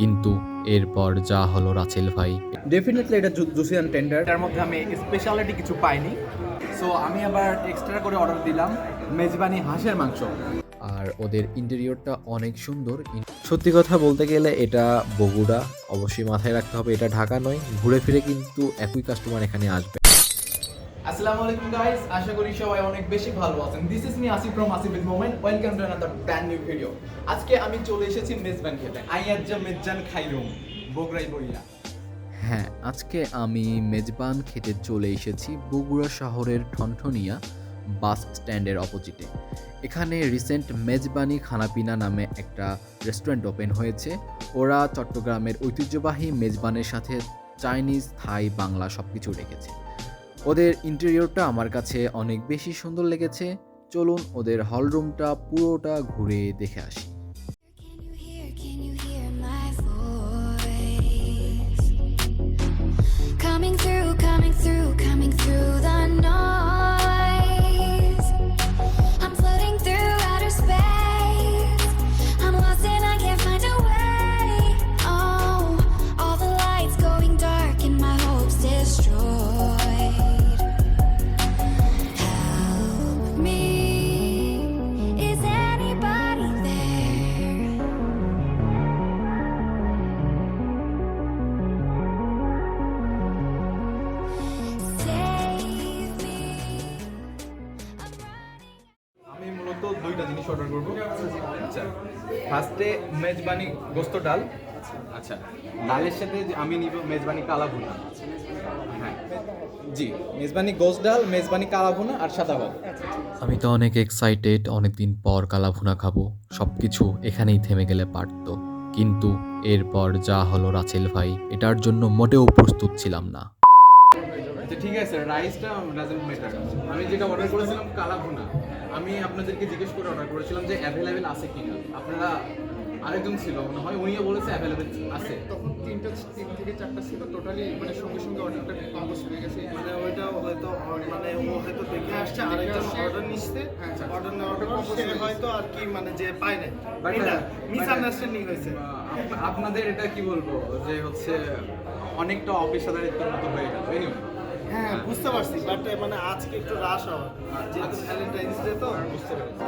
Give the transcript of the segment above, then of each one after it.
কিন্তু এরপর যা হলো রাসেল ভাই, ডেফিনেটলি এটা জুসি অ্যান্ড টেন্ডার। তার মধ্যে আমি স্পেশালিটি কিছু পাইনি, সো আমি আবার এক্সট্রা করে অর্ডার দিলাম মেজবানি হাঁসের মাংস। আর ওদের ইন্টেরিয়রটা অনেক সুন্দর। সত্যি কথা বলতে গেলে এটা বগুড়া, অবশ্যই মাথায় রাখতে হবে এটা ঢাকা নয়। ঘুরে ফিরে কিন্তু একই কাস্টমার এখানে আসবে। আসসালামু আলাইকুম গাইস, আশা করি সবাই অনেক বেশি ভালো আছেন। This is me Asif from Asif with Momen. Welcome to another brand new video. আজকে আমি চলে এসেছি মেজবান খেতে। মেজবান খাইরুম বগুড়াই বইলা। হ্যাঁ, আজকে আমি মেজবান খেতে চলে এসেছি বগুড়া শহরের ঠনঠনিয়া বাস স্ট্যান্ডের অপোজিটে। এখানে রিসেন্ট মেজবানি খানাপিনা নামে একটা রেস্টুরেন্ট ওপেন হয়েছে। ওরা চট্টগ্রামের ঐতিহ্যবাহী মেজবানের সাথে চাইনিজ, থাই, বাংলা সব কিছু রেখেছে। ওদের ইন্টেরিয়রটা আমার কাছে অনেক বেশি সুন্দর লেগেছে। চলুন ওদের হল রুমটা পুরোটা ঘুরে দেখে আসি। Can you hear my voice? Coming through the noise. I'm floating through outer space. I'm lost and I can't find a way. Oh, all the lights going dark and my hopes destroyed. Help me. Is anybody there? Save me. আমি মূলত দুইটা জিনিস order করবো। আচ্ছা, ফার্স্টে মেজবানি গোস্ত ডাল। আচ্ছা, ডালের সাথে আমি নিব মেজবানি কালা ভুনা। হ্যাঁ জি, মেজবানি গোস্ত ডাল, মেজবানি কালা ভুনা আর সাদা ভাত। আমি তো অনেক এক্সাইটেড, অনেকদিন পর কালাভুনা খাবো। সব কিছু এখানেই থেমে গেলে পারতো, কিন্তু এরপর যা হলো রাসেল ভাই, এটার জন্য মোটেও প্রস্তুত ছিলাম না। আচ্ছা ঠিক আছে, রাইসটা ডাজন্ট ম্যাটার। আমি যেটা অর্ডার করেছিলাম কালা ভুনা, আমি আপনাদেরকে জিজ্ঞেস করে অর্ডার করেছিলাম যে অ্যাভেলেবেল আছে কিনা। আপনারা আরেকজন ছিল মনে হয়, উনিও বলেছে অ্যাভেলেবেল আছে। তখন তিন থেকে চারটা ছিল টোটালি, মানে সঙ্গে সঙ্গে অর্ডারটা কম্পোজ হয়ে গেছে। মানে ওইটা হয়তো মানে ও হয়তো দেখে আসছে, আরেকজন অর্ডার নিচ্ছে, অর্ডার নেওয়ার পর সে হয়তো আর কি মানে যে পায় নাই, এটা মিসআন্ডারস্ট্যান্ডিং হয়েছে। আপনাদের এটা কি বলবো যে হচ্ছে অনেকটা অপেশাদারিত্বের মতো হয়ে গেল। Anyway, হ্যাঁ বুঝতে পারছি, বাট মানে আজকে একটু রাশ হওয়ার, যেহেতু ভ্যালেন্টাইন্স ডে তো বুঝতে পেরেছি।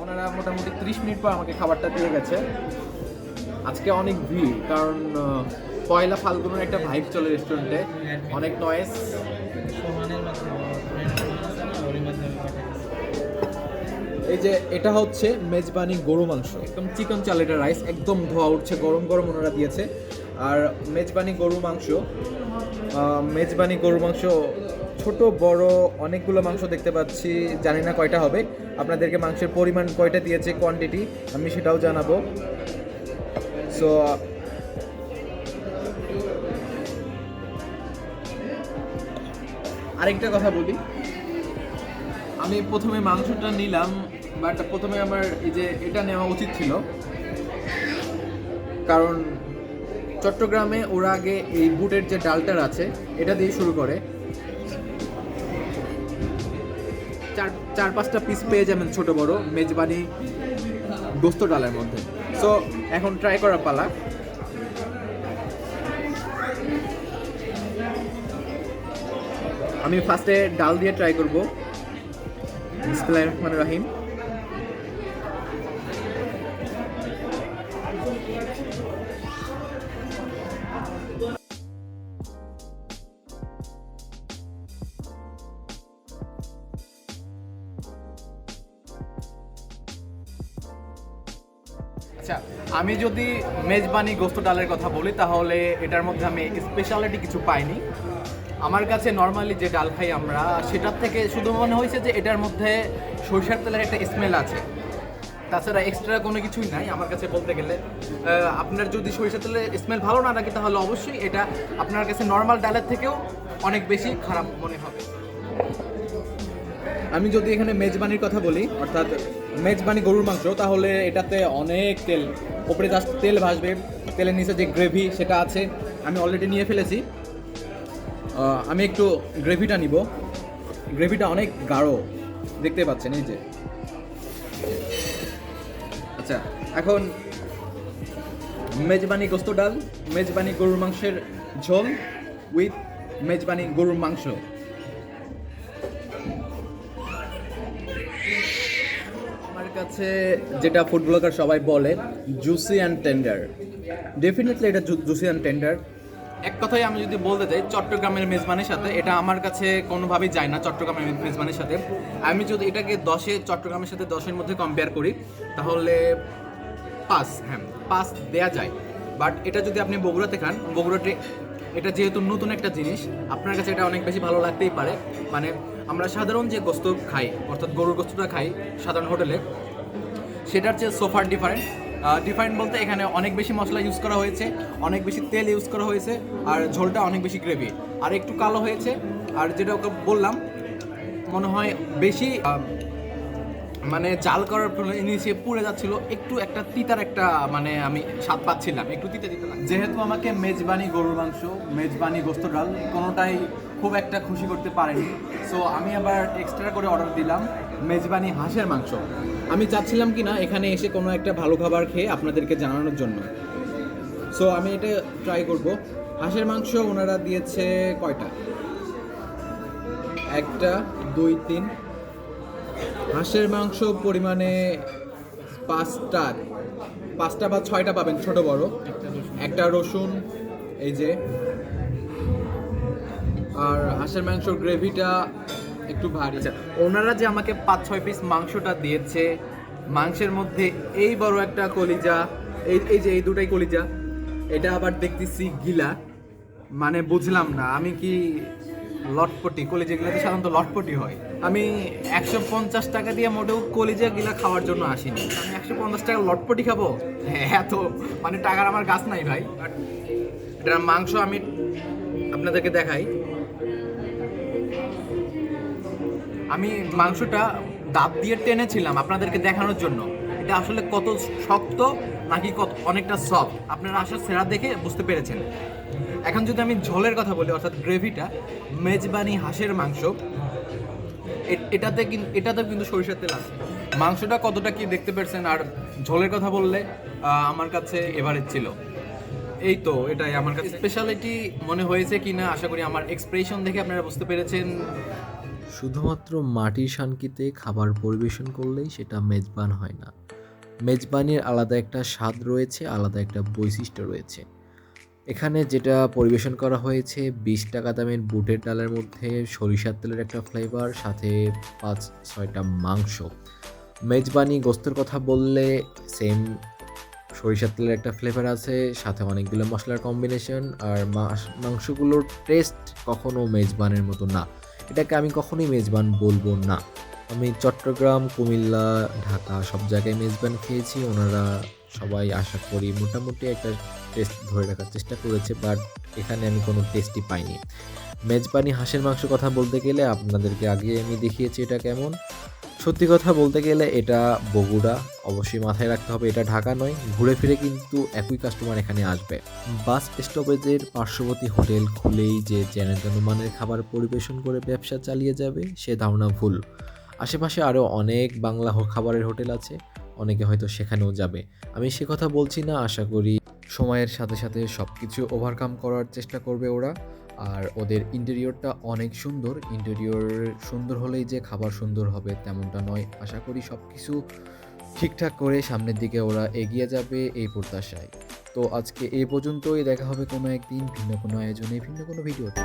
ওনারা মোটামুটি 30 মিনিট পর আমাকে খাবারটা দিয়ে গেছে। আজকে অনেক ভিড়, কারণ পয়লা ফাল্গুনের একটা ভাইব চলে রেস্টুরেন্টে, অনেক নয়েজ। এই যে এটা হচ্ছে মেজবানি গরু মাংস, একদম চিকন চালের রাইস, একদম ধোয়া উঠছে, গরম গরম ওনারা দিয়েছে। আর মেজবানি গরু মাংস ছোট বড় অনেকগুলো মাংস দেখতে পাচ্ছি, জানি না কয়টা হবে। আপনাদেরকে মাংসের পরিমাণ কয়টা দিয়েছে, কোয়ান্টিটি, আমি সেটাও জানাবো। সো আরেকটা কথা বলি, আমি প্রথমে মাংসটা নিলাম, বাট প্রথমে আমার এই যে এটা নেওয়া উচিত ছিল, কারণ চট্টগ্রামে ওরা আগে এই বুটের যে ডালটার আছে এটা দিয়ে শুরু করে। চার পাঁচটা পিস পেয়ে যাবেন ছোট বড় মেজবানি গোস্ত ডালের মধ্যে। সো এখন ট্রাই করার পালা। আমি ফার্স্টে ডাল দিয়ে ট্রাই করব। বিসমিল্লাহির রহমানির রহিম। আচ্ছা, আমি যদি মেজবানি গোস্ত ডালের কথা বলি, তাহলে এটার মধ্যে আমি স্পেশালিটি কিছু পাইনি। আমার কাছে নর্মালি যে ডাল খাই আমরা, সেটার থেকে শুধু মনে হয়েছে যে এটার মধ্যে সরিষার তেলের একটা স্মেল আছে, তাছাড়া এক্সট্রা কোনো কিছুই নাই আমার কাছে বলতে গেলে। আপনার যদি সরিষার তেলের স্মেল ভালো না লাগে, তাহলে অবশ্যই এটা আপনার কাছে নর্মাল ডালের থেকেও অনেক বেশি খারাপ মনে হবে। আমি যদি এখানে মেজবানির কথা বলি, অর্থাৎ মেজবানি গরুর মাংস, তাহলে এটাতে অনেক তেল, ওপরে জাস্ট তেল ভাসবে, তেলের নিচে যে গ্রেভি সেটা আছে, আমি অলরেডি নিয়ে ফেলেছি। আমি একটু গ্রেভিটা নিব। গ্রেভিটা অনেক গাঢ়, দেখতে পাচ্ছেন এই যে। আচ্ছা, এখন মেজবানি গোস্ত ডাল, মেজবানি গরুর মাংসের ঝোল উইথ মেজবানি গরুর মাংস। আমার কাছে যেটা ফুড ব্লগার সবাই বলে জুসি অ্যান্ড টেন্ডার, ডেফিনেটলি এটা জুসি অ্যান্ড টেন্ডার। এক কথায় আমি যদি বলতে চাই চট্টগ্রামের মেজবানের সাথে এটা আমার কাছে কোনোভাবেই যায় না। চট্টগ্রামের মেজবানের সাথে আমি যদি এটাকে 10-এ চট্টগ্রামের সাথে 10-এর মধ্যে কম্পেয়ার করি তাহলে 5, হ্যাঁ 5 দেয়া যায়। বাট এটা যদি আপনি বগুড়াতে খান, বগুড়াতে এটা যেহেতু নতুন একটা জিনিস আপনার কাছে এটা অনেক বেশি ভালো লাগতেই পারে। মানে আমরা সাধারণ যে গোস্ত খাই, অর্থাৎ গরুর গোস্তটা খাই সাধারণ হোটেলে, সেটার চেয়ে সোফার ডিফারেন্ট বলতে এখানে অনেক বেশি মশলা ইউজ করা হয়েছে, অনেক বেশি তেল ইউজ করা হয়েছে, আর ঝোলটা অনেক বেশি গ্রেভি, আর একটু কালো হয়েছে। আর যেটা ওকে বললাম মনে হয় বেশি মানে জাল করার নিচে পুড়ে যাচ্ছিল, একটু একটা তিতার একটা মানে আমি স্বাদ পাচ্ছিলাম, একটু তিতা তিতা লাগছে। যেহেতু আমাকে মেজবানি গরুর মাংস, মেজবানি গোস্ত ডাল কোনোটাই খুব একটা খুশি করতে পারেনি, সো আমি আবার এক্সট্রা করে অর্ডার দিলাম মেজবানি হাঁসের মাংস। আমি চাচ্ছিলাম কি না এখানে এসে কোনো একটা ভালো খাবার খেয়ে আপনাদেরকে জানানোর জন্য, সো আমি এটা ট্রাই করব। হাঁসের মাংস ওনারা দিয়েছে কয়টা, 1 2 3, হাঁসের মাংস পরিমাণে 5টা বা 6টা পাবেন, ছোট বড়। একটা রসুন এই যে, আর হাঁসের মাংসর গ্রেভিটা একটু ভারী। আচ্ছা, ওনারা যে আমাকে 5-6 পিস মাংসটা দিয়েছে, মাংসের মধ্যে এই বড় একটা কলিজা, এই যে এই দুটাই কলিজা, এটা আবার দেখতেছি গিলা, মানে বুঝলাম না আমি কি লটপটি, কলিজা গিলাতে সাধারণত লটপটি হয়। আমি 150 টাকা দিয়ে মোটেও কলিজা গিলা খাওয়ার জন্য আসিনি, আমি 150 টাকা লটপটি খাবো? হ্যাঁ, তো মানে টাকার আমার গাছ নাই ভাই। এটার মাংস আমি আপনাদেরকে দেখাই। আমি মাংসটা দাঁত দিয়ে টেনেছিলাম আপনাদেরকে দেখানোর জন্য এটা আসলে কত শক্ত নাকি কত অনেকটা সফট, আপনারা আসলে সেরা দেখে বুঝতে পেরেছেন। এখন যদি আমি ঝোলের কথা বলি, অর্থাৎ গ্রেভিটা, মেজবানি হাঁসের মাংস, এটাতে কিন্তু সরিষার তেল আছে। মাংসটা কতটা কি দেখতে পেরেছেন। আর ঝোলের কথা বললে আমার কাছে এভারেজ ছিল। এই তো এটাই আমার কাছে স্পেশালিটি মনে হয়েছে কিনা, আশা করি আমার এক্সপ্রেশন দেখে আপনারা বুঝতে পেরেছেন। শুধুমাত্র মাটির শানকিতে খাবার পরিবেশন করলেই সেটা মেজবান হয় না। মেজবানির আলাদা একটা স্বাদ রয়েছে, আলাদা একটা বৈশিষ্ট্য রয়েছে। এখানে যেটা পরিবেশন করা হয়েছে 20 টাকা দামের বুটের ডালের মধ্যে সরিষার তেলের একটা ফ্লেভার, সাথে 5-6টা মাংস। মেজবানি গোস্তের কথা বললে সেম সরিষার তেলের একটা ফ্লেভার আছে, সাথে অনেকগুলো মশলার কম্বিনেশন, আর মাংসগুলোর টেস্ট কখনো মেজবানের মতো না। এটাকে আমি কখনোই মেজবান বলবো না। আমি চট্টগ্রাম, কুমিল্লা, ঢাকা সব জায়গায় মেজবান খেয়েছি, ওনারা সবাই আশা করি মোটামুটি একটা টেস্ট ধরে রাখার চেষ্টা করেছে, বাট এখানে আমি কোনো টেস্টই পাইনি। মেজবানি হাঁসের মাংস কথা বলতে গেলে আপনাদেরকে আগে আমি দেখিয়েছি এটা কেমন। সত্যি কথা বলতে গেলে এটা বগুড়া, অবশ্যই মাথায় রাখতে হবে এটা ঢাকা নয়। ঘুরে ফিরে কিন্তু একই কাস্টমার এখানে আসবে। বাস স্টপেজের পার্শ্ববর্তী হোটেল খুলেই যে যেন মানের খাবার পরিবেশন করে ব্যবসা চালিয়ে যাবে সে ধারণা ভুল। আশেপাশে আরও অনেক বাংলা খাবারের হোটেল আছে, অনেকে হয়তো সেখানেও যাবে। আমি সে কথা বলছি না, আশা করি সময়ের সাথে সাথে সব কিছু ওভারকাম করার চেষ্টা করবে ওরা। আর ওদের ইন্টেরিয়রটা অনেক সুন্দর, ইন্টেরিয়র সুন্দর হলেই যে খাবার সুন্দর হবে তেমনটা নয়। আশা করি সব কিছু ঠিকঠাক করে সামনের দিকে ওরা এগিয়ে যাবে এই প্রত্যাশায়। তো আজকে এই পর্যন্তই, দেখা হবে কোনো একদিন ভিন্ন কোনো আয়োজনে, ভিন্ন কোনো ভিডিওতে।